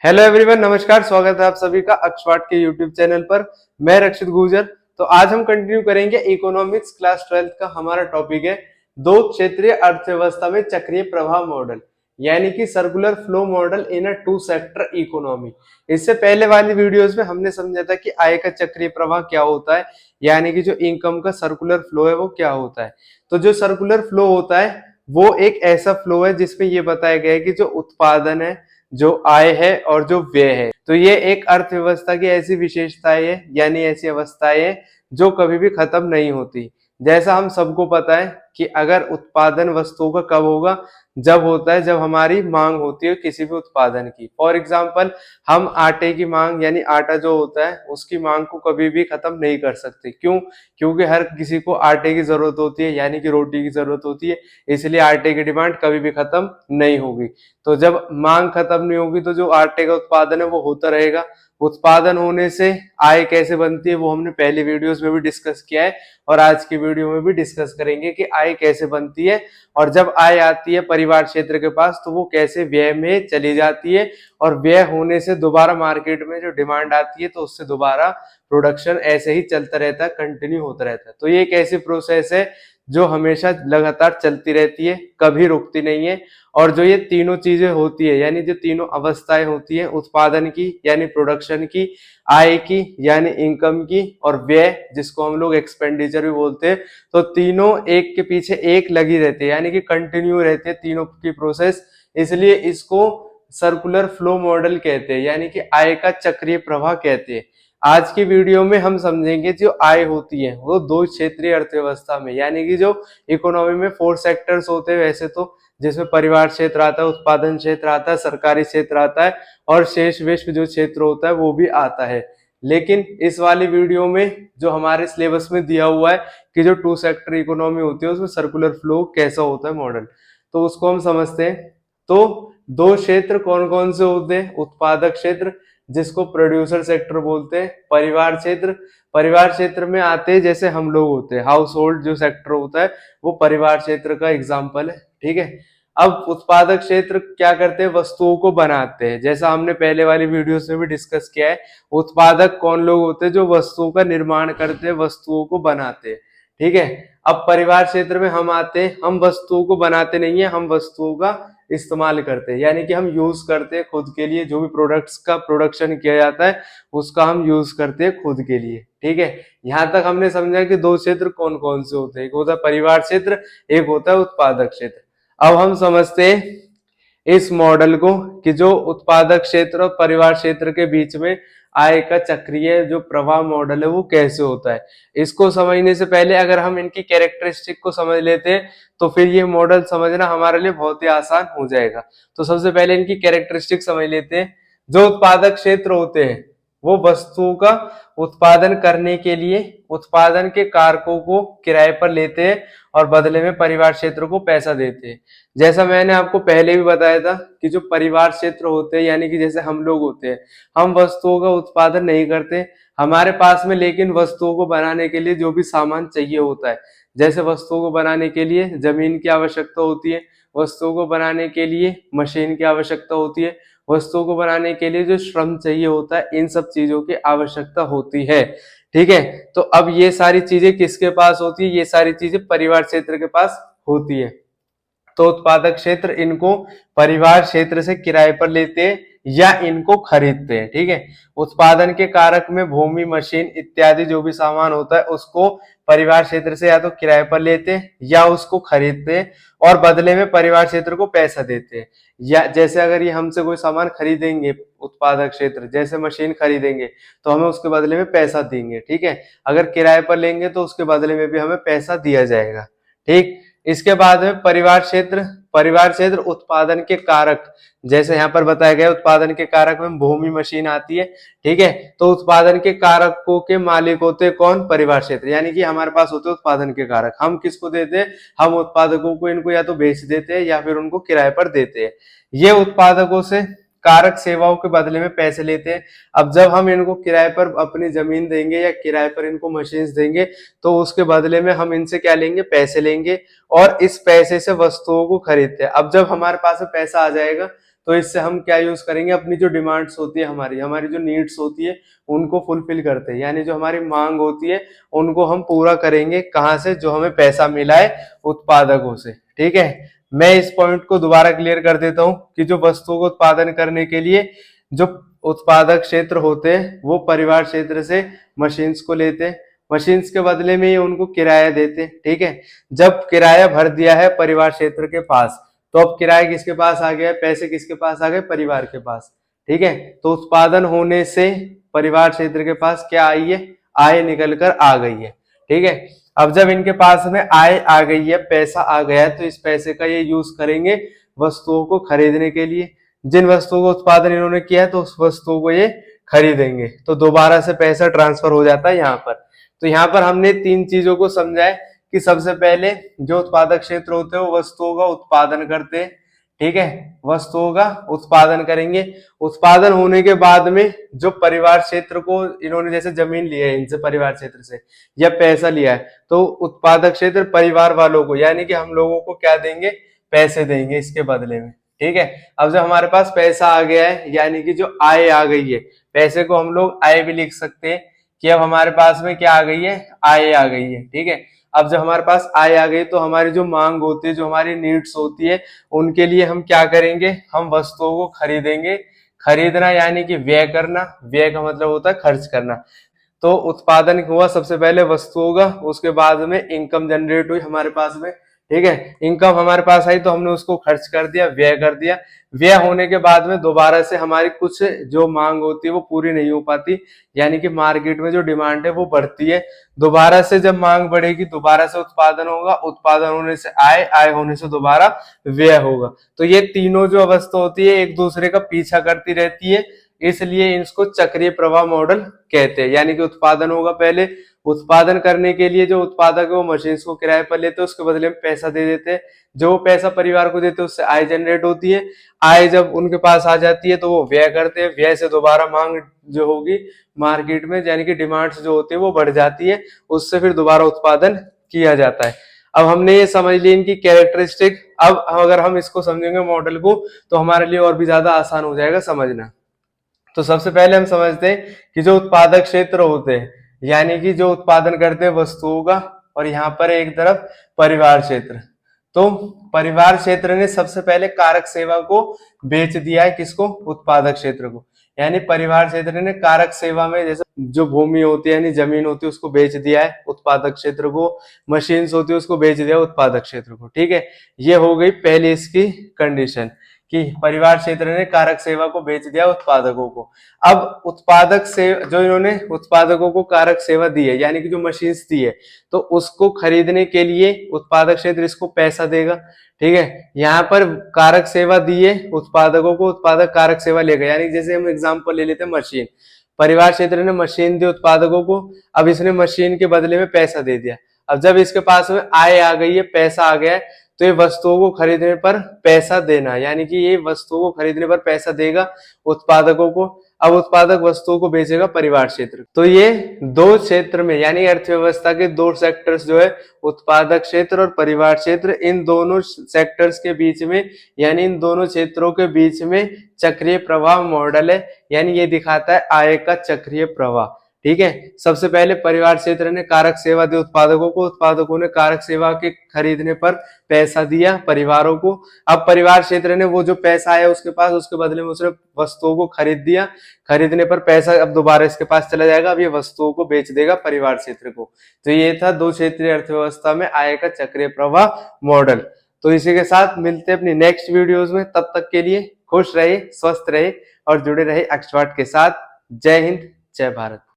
Hello everyone, नमस्कार। स्वागत है आप सभी का अक्षवाट के यूट्यूब चैनल पर। मैं रक्षित गुर्जर। तो आज हम कंटिन्यू करेंगे इकोनॉमिक्स क्लास 12 का। हमारा टॉपिक है दो क्षेत्रीय अर्थव्यवस्था में चक्रीय प्रवाह मॉडल, यानी कि circular flow model in a two sector economy. इससे पहले वाली वीडियोस में हमने समझा था कि आय का चक्रीय प्रवाह क्या होता है, यानी कि जो इनकम का सर्कुलर फ्लो है वो क्या होता है। तो जो सर्कुलर फ्लो होता है वो एक ऐसा फ्लो है जिसमें ये बताया गया है कि जो उत्पादन है, जो आय है और जो व्यय है, तो ये एक अर्थव्यवस्था की ऐसी विशेषताएं है, यानी ऐसी अवस्थाएं है जो कभी भी खत्म नहीं होती। जैसा हम सबको पता है कि अगर उत्पादन वस्तुओं का कब होगा, जब होता है जब हमारी मांग होती है किसी भी उत्पादन की। फॉर एग्जाम्पल, हम आटे की मांग, यानी आटा जो होता है उसकी मांग को कभी भी खत्म नहीं कर सकते। क्यों? क्योंकि हर किसी को आटे की जरूरत होती है, यानी कि रोटी की जरूरत होती है, इसलिए आटे की डिमांड कभी भी खत्म नहीं होगी। तो जब मांग खत्म नहीं होगी तो जो आटे का उत्पादन है वो होता रहेगा। उत्पादन होने से आय कैसे बनती है वो हमने पहले वीडियोस में भी डिस्कस किया है और आज की वीडियो में भी डिस्कस करेंगे कि आय कैसे बनती है। और जब आय आती है परिवार क्षेत्र के पास तो वो कैसे व्यय में चली जाती है, और व्यय होने से दोबारा मार्केट में जो डिमांड आती है तो उससे दोबारा प्रोडक्शन ऐसे ही चलता रहता है, कंटिन्यू होता रहता है। तो ये एक ऐसी प्रोसेस है जो हमेशा लगातार चलती रहती है, कभी रुकती नहीं है। और जो ये तीनों चीजें होती है, यानी जो तीनों अवस्थाएं होती है, उत्पादन की यानी प्रोडक्शन की, आय की यानी इनकम की, और व्यय जिसको हम लोग एक्सपेंडिचर भी बोलते हैं, तो तीनों एक के पीछे एक लगी रहती है, यानी कि कंटिन्यू रहती है तीनों की प्रोसेस। इसलिए इसको सर्कुलर फ्लो मॉडल कहते हैं, यानी कि आय का चक्रीय प्रवाह कहते हैं। आज की वीडियो में हम समझेंगे जो आय होती है वो दो क्षेत्रीय अर्थव्यवस्था में, यानी कि जो इकोनॉमी में 4 सेक्टर्स होते हैं वैसे तो, जिसमें परिवार क्षेत्र आता है, उत्पादन क्षेत्र आता है, सरकारी क्षेत्र आता है, और शेष विश्व जो क्षेत्र होता है वो भी आता है। लेकिन इस वाली वीडियो में जो हमारे सिलेबस में दिया हुआ है कि जो 2 सेक्टर इकोनॉमी होती है उसमें सर्कुलर फ्लो कैसा होता है मॉडल, तो उसको हम समझते हैं। तो दो क्षेत्र कौन कौन से होते हैं? उत्पादक क्षेत्र जिसको प्रोड्यूसर सेक्टर बोलते हैं, परिवार क्षेत्र, परिवार क्षेत्र में आते हैं जैसे हम लोग होते हैं, हाउस होल्ड जो सेक्टर होता है वो परिवार क्षेत्र का एग्जाम्पल है। ठीक है। अब उत्पादक क्षेत्र क्या करते हैं? वस्तुओं को बनाते हैं, जैसा हमने पहले वाली वीडियोस में भी डिस्कस किया है। उत्पादक कौन लोग होते हैं? जो वस्तुओं का निर्माण करते हैं, वस्तुओं को बनाते हैं। ठीक है। अब परिवार क्षेत्र में हम आते हैं, हम वस्तुओं को बनाते नहीं है, हम वस्तुओं का इस्तेमाल करते हैं, यानी कि हम यूज करते हैं खुद के लिए। जो भी प्रोडक्ट्स का प्रोडक्शन किया जाता है उसका हम यूज करते हैं खुद के लिए। ठीक है। यहां तक हमने समझा कि दो क्षेत्र कौन कौन से होते हैं, एक होता है परिवार क्षेत्र, एक होता है उत्पादक क्षेत्र। अब हम समझते हैं इस मॉडल को कि जो उत्पादक क्षेत्र और परिवार क्षेत्र के बीच में आय का चक्रीय जो प्रवाह मॉडल है वो कैसे होता है। इसको समझने से पहले अगर हम इनकी कैरेक्टरिस्टिक को समझ लेते हैं तो फिर ये मॉडल समझना हमारे लिए बहुत ही आसान हो जाएगा। तो सबसे पहले इनकी कैरेक्टरिस्टिक समझ लेते हैं। जो उत्पादक क्षेत्र होते हैं वो वस्तुओं का उत्पादन करने के लिए उत्पादन के कारकों को किराए पर लेते हैं और बदले में परिवार क्षेत्र को पैसा देते हैं। जैसा मैंने आपको पहले भी बताया था कि जो परिवार क्षेत्र होते हैं, यानी कि जैसे हम लोग होते हैं, हम वस्तुओं का उत्पादन नहीं करते हमारे पास में, लेकिन वस्तुओं को बनाने के लिए जो भी सामान चाहिए होता है, जैसे वस्तुओं को बनाने के लिए जमीन की आवश्यकता होती है, वस्तुओं को बनाने के लिए मशीन की आवश्यकता होती है, वस्तुओं को बनाने के लिए जो श्रम चाहिए होता है, इन सब चीजों की आवश्यकता होती है। ठीक है। तो अब ये सारी चीजें किसके पास होती है? ये सारी चीजें परिवार क्षेत्र के पास होती है। तो उत्पादक क्षेत्र इनको परिवार क्षेत्र से किराए पर लेते हैं या इनको खरीदते हैं। ठीक है। उत्पादन के कारक में भूमि, मशीन इत्यादि जो भी सामान होता है उसको परिवार क्षेत्र से या तो किराए पर लेते हैं या उसको खरीदते हैं और बदले में परिवार क्षेत्र को पैसा देते हैं। या जैसे अगर ये हमसे कोई सामान खरीदेंगे, उत्पादक क्षेत्र जैसे मशीन खरीदेंगे तो हमें उसके बदले में पैसा देंगे। ठीक है। अगर किराए पर लेंगे तो उसके बदले में भी हमें पैसा दिया जाएगा। ठीक। इसके बाद में परिवार क्षेत्र, परिवार क्षेत्र उत्पादन के कारक, जैसे यहाँ पर बताया गया उत्पादन के कारक में भूमि, मशीन आती है। ठीक है। तो उत्पादन के कारकों के मालिक होते कौन? परिवार क्षेत्र। यानी कि हमारे पास होते उत्पादन के कारक, हम किसको देते हैं? हम उत्पादकों को इनको या तो बेच देते हैं या फिर उनको किराए पर देते हैं। ये उत्पादकों से कारक सेवाओं के बदले में पैसे लेते हैं। अब जब हम इनको किराए पर अपनी जमीन देंगे या किराए पर इनको मशीन देंगे तो उसके बदले में हम इनसे क्या लेंगे? पैसे लेंगे और इस पैसे से वस्तुओं को खरीदते हैं। अब जब हमारे पास पैसा आ जाएगा तो इससे हम क्या यूज करेंगे, अपनी जो डिमांड्स होती है, हमारी हमारी जो नीड्स होती है उनको फुलफिल करते हैं, यानी जो हमारी मांग होती है उनको हम पूरा करेंगे। कहाँ से? जो हमें पैसा मिला है उत्पादकों से। ठीक है, मैं इस पॉइंट को दोबारा क्लियर कर देता हूँ कि जो वस्तुओं को उत्पादन करने के लिए जो उत्पादक क्षेत्र होते हैं वो परिवार क्षेत्र से मशीन्स को लेते हैं, मशीन्स के बदले में ये उनको किराया देते हैं। ठीक है, जब किराया भर दिया है परिवार क्षेत्र के पास, तो अब किराया किसके पास आ गया? पैसे किसके पास आ गए? परिवार के पास। ठीक है, तो उत्पादन होने से परिवार क्षेत्र के पास क्या आई है? आय निकल कर आ गई है। ठीक है, अब जब इनके पास में आय आ गई है, पैसा आ गया है, तो इस पैसे का ये यूज करेंगे वस्तुओं को खरीदने के लिए। जिन वस्तुओं का उत्पादन इन्होंने किया है तो उस वस्तुओं को ये खरीदेंगे, तो दोबारा से पैसा ट्रांसफर हो जाता है यहाँ पर। तो यहाँ पर हमने तीन चीजों को समझा है कि सबसे पहले जो उत्पादक क्षेत्र होते हैं वो वस्तुओं का उत्पादन करते हैं। ठीक है, वस्तुओं का उत्पादन करेंगे, उत्पादन होने के बाद में जो परिवार क्षेत्र को इन्होंने जैसे जमीन ली है इनसे, परिवार क्षेत्र से, या पैसा लिया है, तो उत्पादक क्षेत्र परिवार वालों को यानी कि हम लोगों को क्या देंगे? पैसे देंगे इसके बदले में। ठीक है, अब जब हमारे पास पैसा आ गया है यानी कि जो आय आ गई है, पैसे को हम लोग आय भी लिख सकते हैं कि अब हमारे पास में क्या आ गई है? आय आ गई है। ठीक है, अब जब हमारे पास आय आ गई तो हमारी जो मांग होती है, जो हमारी नीड्स होती है, उनके लिए हम क्या करेंगे? हम वस्तुओं को खरीदेंगे। खरीदना यानी कि व्यय करना, व्यय का मतलब होता है खर्च करना। तो उत्पादन हुआ सबसे पहले वस्तुओं का, उसके बाद में इनकम जनरेट हुई हमारे पास में। ठीक है, इनकम हमारे पास आई तो हमने उसको खर्च कर दिया, व्यय कर दिया। व्यय होने के बाद में दोबारा से हमारी कुछ जो मांग होती है वो पूरी नहीं हो पाती, यानी कि मार्केट में जो डिमांड है वो बढ़ती है। दोबारा से जब मांग बढ़ेगी दोबारा से उत्पादन होगा, उत्पादन होने से आय, आय होने से दोबारा व्यय होगा। तो ये तीनों जो अवस्था होती है एक दूसरे का पीछा करती रहती है, इसलिए इसको चक्रीय प्रवाह मॉडल कहते हैं। यानी कि उत्पादन होगा पहले, उत्पादन करने के लिए जो उत्पादक है वो मशीन को किराए पर लेते हैं, उसके बदले में पैसा दे देते हैं। जो पैसा परिवार को देते हैं उससे आय जनरेट होती है। आय जब उनके पास आ जाती है तो वो व्यय करते हैं, व्यय से दोबारा मांग जो होगी मार्केट में, यानी कि डिमांड्स जो होती है वो बढ़ जाती है, उससे फिर दोबारा उत्पादन किया जाता है। अब हमने ये समझ ली इनकी कैरेक्टरिस्टिक। अब अगर हम इसको समझेंगे मॉडल को तो हमारे लिए और भी ज्यादा आसान हो जाएगा समझना। तो सबसे पहले हम समझते हैं कि जो उत्पादक क्षेत्र होते हैं यानी कि जो उत्पादन करते हैं वस्तुओं का, और यहाँ पर एक तरफ परिवार क्षेत्र। तो परिवार क्षेत्र ने सबसे पहले कारक सेवा को बेच दिया है, किसको? उत्पादक क्षेत्र को। यानी परिवार क्षेत्र ने कारक सेवा में जैसे जो भूमि होती है यानी जमीन होती है उसको बेच दिया है उत्पादक क्षेत्र को, मशीन्स होती है उसको बेच दिया उत्पादक क्षेत्र को। ठीक है, ये हो गई पहली इसकी कंडीशन कि परिवार क्षेत्र ने कारक सेवा को बेच दिया उत्पादकों को। अब उत्पादक से जो इन्होंने उत्पादकों को कारक सेवा दी है यानी कि जो मशीन्स दी है, तो उसको खरीदने के लिए उत्पादक क्षेत्र इसको पैसा देगा। ठीक है, यहाँ पर कारक सेवा दी है उत्पादकों को, उत्पादक कारक सेवा लेगा। यानी जैसे हम एग्जांपल ले लेते हैं मशीन, परिवार क्षेत्र ने मशीन दी उत्पादकों को, अब इसने मशीन के बदले में पैसा दे दिया। अब जब इसके पास में आय आ गई है, पैसा आ गया है, तो ये वस्तुओं को खरीदने पर पैसा देना, यानी कि ये वस्तुओं को खरीदने पर पैसा देगा उत्पादकों को। अब उत्पादक वस्तुओं को बेचेगा परिवार क्षेत्र। तो ये दो क्षेत्र में यानी अर्थव्यवस्था के दो सेक्टर्स जो है उत्पादक क्षेत्र और परिवार क्षेत्र, इन दोनों सेक्टर्स के बीच में यानी इन दोनों क्षेत्रों के बीच में चक्रीय प्रवाह मॉडल है, यानी ये दिखाता है आय का चक्रीय प्रवाह। ठीक है, सबसे पहले परिवार क्षेत्र ने कारक सेवा दी उत्पादकों को, उत्पादकों ने कारक सेवा के खरीदने पर पैसा दिया परिवारों को। अब परिवार क्षेत्र ने वो जो पैसा आया उसके पास, उसके बदले में उसने वस्तुओं को खरीद दिया, खरीदने पर पैसा अब दोबारा इसके पास चला जाएगा, अब ये वस्तुओं को बेच देगा परिवार क्षेत्र को। तो ये था दो क्षेत्रीय अर्थव्यवस्था में आय का चक्रीय प्रवाह मॉडल। तो इसी के साथ मिलते हैं अपनी नेक्स्ट वीडियोज में, तब तक के लिए खुश रहे, स्वस्थ रहे और जुड़े रहे एक्सपर्ट के साथ। जय हिंद, जय भारत।